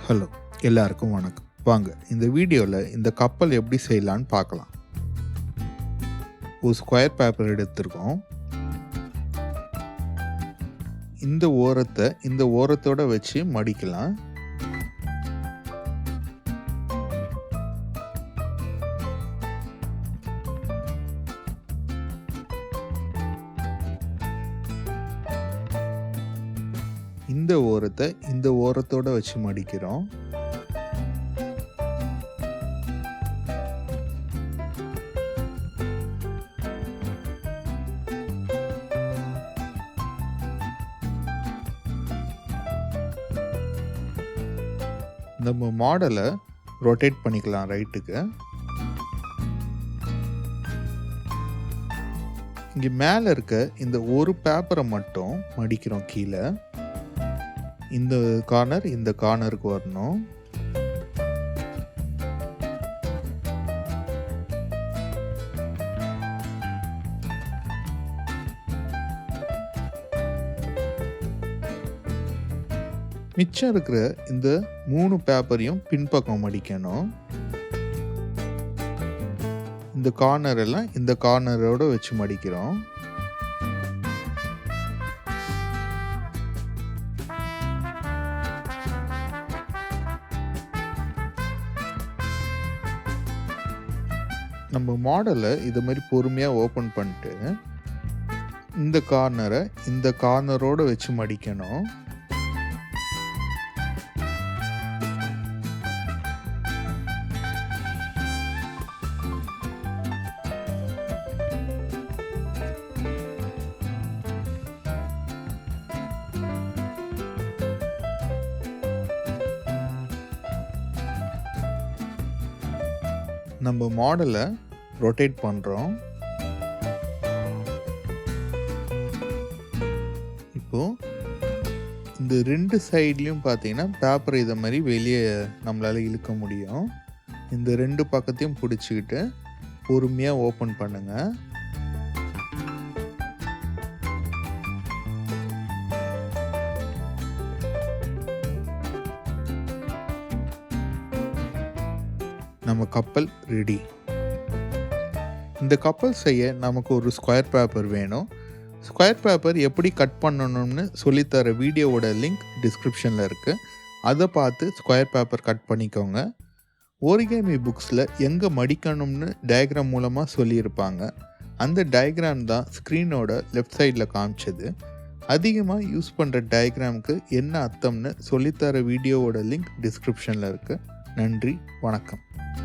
Hello, எல்லாருக்கும் வணக்கம். வாங்க இந்த வீடியோவில் இந்த கப்பல் எப்படி செய்யலான்னு பார்க்கலாம். ஒரு ஸ்கொயர் பேப்பர் எடுத்திருக்கோம். இந்த ஓரத்தை இந்த ஓரத்தோட வச்சு மடிக்கலாம். இந்த ஓரத்தை இந்த ஓரத்தோட வச்சு மடிக்கிறோம். நம்ம மாடலை ரொட்டேட் பண்ணிக்கலாம் ரைட்டுக்கு. இங்கே மேலே இருக்க இந்த ஒரு பேப்பரை மட்டும் மடிக்கிறோம் கீழே. இந்த கார்னர் இந்த கார்னருக்கு வரணும். மிச்சம் இருக்கிற இந்த 3 பேப்பரையும் பின்பக்கம் மடிக்கணும். இந்த கார்னர் எல்லாம் இந்த கார்னரோட வச்சு மடிக்கிறோம். நம்ம மாடலை இது மாதிரி பொறுமையாக ஓப்பன் பண்ணிட்டு இந்த கார்னரை இந்த கார்னரோடு வச்சு மடிக்கணும். நம்ம மாடலை ரொட்டேட் பண்ணுறோம். இப்போ இந்த 2 சைட்லேயும் பார்த்தீங்கன்னா பேப்பர் இதை மாதிரி வெளியே நம்மளால் இழுக்க முடியும். இந்த 2 பக்கத்தையும் பிடிச்சிக்கிட்டு பொறுமையாக ஓப்பன் பண்ணுங்கள். நம்ம கப்பல் ரெடி. இந்த கப்பல் செய்ய நமக்கு ஒரு ஸ்கொயர் பேப்பர் வேணும். ஸ்கொயர் பேப்பர் எப்படி கட் பண்ணணும்னு சொல்லித்தர வீடியோவோட லிங்க் டிஸ்கிரிப்ஷனில் இருக்குது. அதை பார்த்து ஸ்கொயர் பேப்பர் கட் பண்ணிக்கோங்க. ஓரிகேமி புக்ஸில் எங்கே மடிக்கணும்னு டயக்ராம் மூலமாக சொல்லியிருப்பாங்க. அந்த டயக்ராம் தான் ஸ்க்ரீனோட லெஃப்ட் சைடில் காமிச்சது. அதிகமாக யூஸ் பண்ணுற டயக்ராமுக்கு என்ன அர்த்தம்னு சொல்லித்தர வீடியோவோட லிங்க் டிஸ்கிரிப்ஷனில் இருக்குது. நன்றி, வணக்கம்.